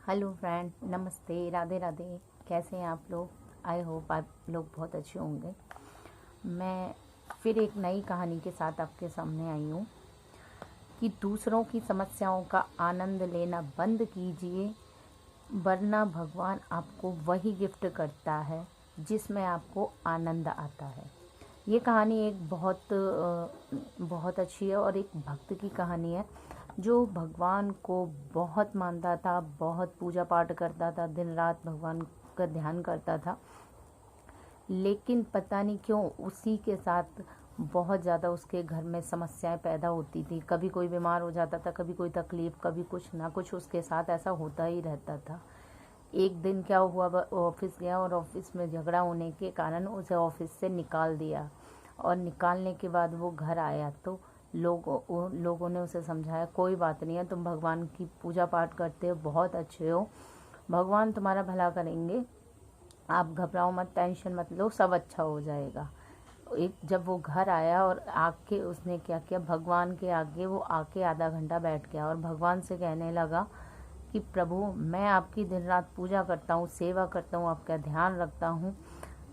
Hello friend, नमस्ते, राधे राधे। कैसे हैं आप लोग? आई होप आप लोग बहुत अच्छे होंगे। मैं फिर एक नई कहानी के साथ आपके सामने आई हूँ कि दूसरों की समस्याओं का आनंद लेना बंद कीजिए, वरना भगवान आपको वही गिफ्ट करता है जिसमें आपको आनंद आता है। ये कहानी एक बहुत अच्छी है और एक भक्त की कहानी है जो भगवान को बहुत मानता था, बहुत पूजा पाठ करता था, दिन रात भगवान का ध्यान करता था। लेकिन पता नहीं क्यों उसी के साथ बहुत ज़्यादा उसके घर में समस्याएं पैदा होती थी। कभी कोई बीमार हो जाता था, कभी कोई तकलीफ़, कभी कुछ ना कुछ उसके साथ ऐसा होता ही रहता था। एक दिन क्या हुआ, ऑफिस गया और ऑफिस में झगड़ा होने के कारण उसे ऑफिस से निकाल दिया। और निकालने के बाद वो घर आया तो लोगों ने उसे समझाया, कोई बात नहीं है, तुम भगवान की पूजा पाठ करते हो, बहुत अच्छे हो, भगवान तुम्हारा भला करेंगे, आप घबराओ मत, टेंशन मत लो, सब अच्छा हो जाएगा। जब वो घर आया और आके उसने क्या किया, भगवान के आगे वो आके आधा घंटा बैठ गया और भगवान से कहने लगा कि प्रभु, मैं आपकी दिन रात पूजा करता हूँ, सेवा करता हूँ, आपका ध्यान रखता हूँ,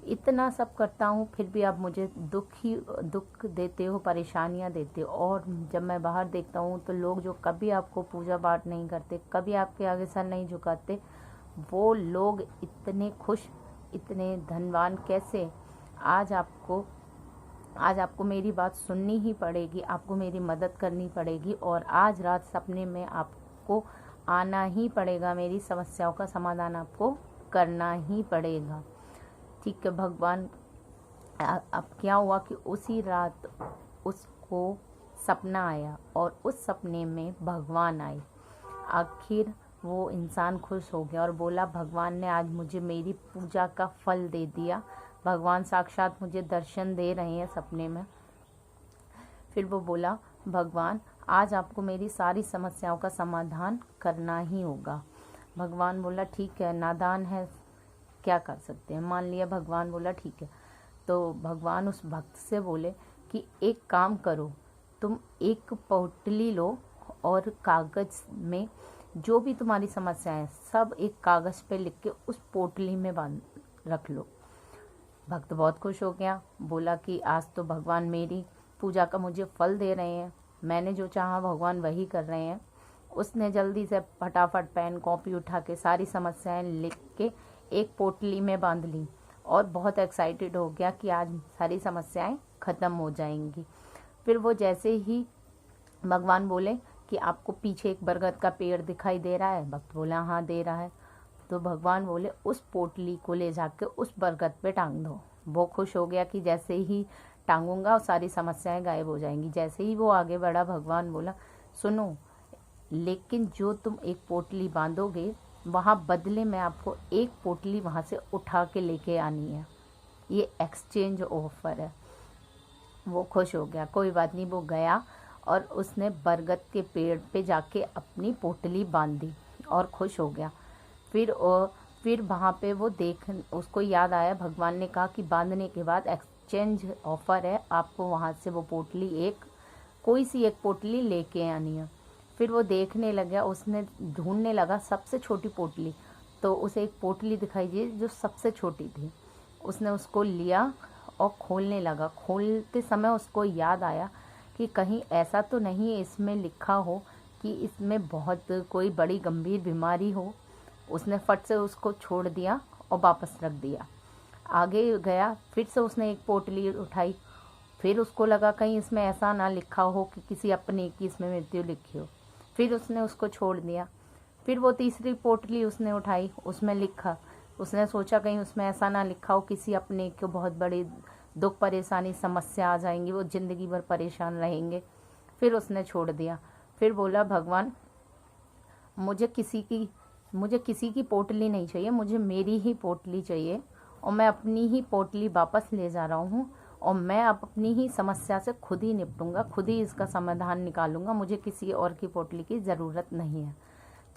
इतना सब करता हूँ, फिर भी आप मुझे दुख देते हो, परेशानियाँ देते हो। और जब मैं बाहर देखता हूँ तो लोग जो कभी आपको पूजा पाठ नहीं करते, कभी आपके आगे सर नहीं झुकाते, वो लोग इतने खुश, इतने धनवान कैसे? आज आपको आज आपको मेरी बात सुननी ही पड़ेगी, आपको मेरी मदद करनी पड़ेगी और आज रात सपने में आपको आना ही पड़ेगा, मेरी समस्याओं का समाधान आपको करना ही पड़ेगा। ठीक है भगवान। अब क्या हुआ कि उसी रात उसको सपना आया और उस सपने में भगवान आए। आखिर वो इंसान खुश हो गया और बोला, भगवान ने आज मुझे मेरी पूजा का फल दे दिया, भगवान साक्षात मुझे दर्शन दे रहे हैं सपने में। फिर वो बोला, भगवान आज आपको मेरी सारी समस्याओं का समाधान करना ही होगा। भगवान बोला, ठीक है, नादान है, क्या कर सकते हैं, मान लिया। भगवान बोला ठीक है। तो भगवान उस भक्त से बोले कि एक काम करो, तुम एक पोटली लो और कागज़ में जो भी तुम्हारी समस्याएं सब एक कागज़ पे लिख के उस पोटली में बांध रख लो। भक्त बहुत खुश हो गया, बोला कि आज तो भगवान मेरी पूजा का मुझे फल दे रहे हैं, मैंने जो चाहा भगवान वही कर रहे हैं। उसने जल्दी से फटाफट पेन कॉपी उठा के सारी समस्याएं लिख के एक पोटली में बांध ली और बहुत एक्साइटेड हो गया कि आज सारी समस्याएं ख़त्म हो जाएंगी। फिर वो जैसे ही भगवान बोले कि आपको पीछे एक बरगद का पेड़ दिखाई दे रहा है, भक्त बोला हाँ दे रहा है। तो भगवान बोले उस पोटली को ले जाके उस बरगद पे टांग दो। वो खुश हो गया कि जैसे ही टांगूंगा और सारी समस्याएं गायब हो जाएंगी। जैसे ही वो आगे बढ़ा, भगवान बोला, सुनो, लेकिन जो तुम एक पोटली बांधोगे वहाँ बदले में आपको एक पोटली वहाँ से उठा के लेके आनी है, ये एक्सचेंज ऑफर है। वो खुश हो गया, कोई बात नहीं। वो गया और उसने बरगद के पेड़ पे जाके अपनी पोटली बांध दी और खुश हो गया। फिर वहाँ पे वो उसको याद आया, भगवान ने कहा कि बांधने के बाद एक्सचेंज ऑफर है, आपको वहाँ से वो पोटली कोई सी एक पोटली लेके आनी है। फिर वो देखने लगा, उसने ढूंढने लगा सबसे छोटी पोटली, तो उसे एक पोटली दिखाई दी जो सबसे छोटी थी। उसने उसको लिया और खोलने लगा। खोलते समय उसको याद आया कि कहीं ऐसा तो नहीं इसमें लिखा हो कि इसमें बहुत कोई बड़ी गंभीर बीमारी हो। उसने फट से उसको छोड़ दिया और वापस रख दिया। आगे गया, फिर से उसने एक पोटली उठाई। फिर उसको लगा कहीं इसमें ऐसा ना लिखा हो कि किसी अपने की इसमें मृत्यु लिखी हो। फिर उसने उसको छोड़ दिया। फिर वो तीसरी पोटली उसने उठाई, उसमें लिखा। उसने सोचा कहीं उसमें ऐसा ना लिखा हो किसी अपने को बहुत बड़ी दुख परेशानी समस्या आ जाएंगी, वो ज़िंदगी भर परेशान रहेंगे। फिर उसने छोड़ दिया। फिर बोला, भगवान मुझे किसी की पोटली नहीं चाहिए, मुझे मेरी ही पोटली चाहिए और मैं अपनी ही पोटली वापस ले जा रहा हूँ और मैं अब अपनी ही समस्या से खुद ही निपटूंगा, खुद ही इसका समाधान निकालूंगा, मुझे किसी और की पोटली की ज़रूरत नहीं है।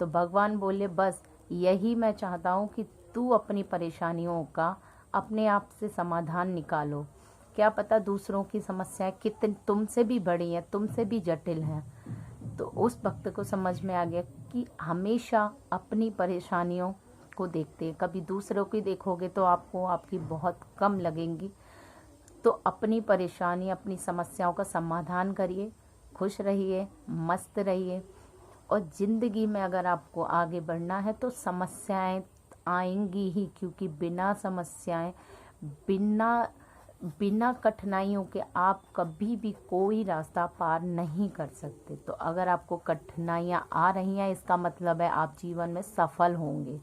तो भगवान बोले, बस यही मैं चाहता हूँ कि तू अपनी परेशानियों का अपने आप से समाधान निकालो। क्या पता दूसरों की समस्याएं कितनी तुमसे भी बड़ी हैं, तुमसे भी जटिल हैं। तो उस वक्त को समझ में आ गया कि हमेशा अपनी परेशानियों को देखते हैं, कभी दूसरों की देखोगे तो आपको आपकी बहुत कम लगेंगी। तो अपनी परेशानी, अपनी समस्याओं का समाधान करिए, खुश रहिए, मस्त रहिए। और ज़िंदगी में अगर आपको आगे बढ़ना है तो समस्याएं आएंगी ही, क्योंकि बिना समस्याएं, बिना कठिनाइयों के आप कभी भी कोई रास्ता पार नहीं कर सकते। तो अगर आपको कठिनाइयाँ आ रही हैं, इसका मतलब है आप जीवन में सफल होंगे,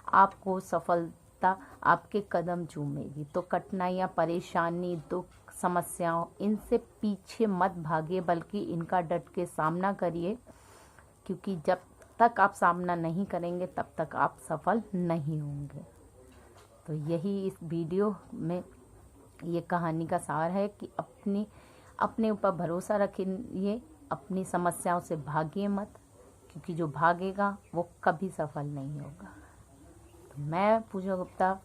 आपको सफलता आपके कदम चूमेगी। तो कठिनाइयाँ, परेशानी, दुख, समस्याओं, इनसे पीछे मत भागिए, बल्कि इनका डट के सामना करिए, क्योंकि जब तक आप सामना नहीं करेंगे तब तक आप सफल नहीं होंगे। तो यही इस वीडियो में ये कहानी का सार है कि अपने ऊपर भरोसा रखिए, अपनी समस्याओं से भागिए मत, क्योंकि जो भागेगा वो कभी सफल नहीं होगा। तो मैं पूजा गुप्ता,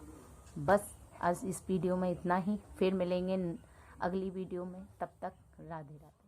बस आज इस वीडियो में इतना ही। फिर मिलेंगे अगली वीडियो में, तब तक राधे राधे।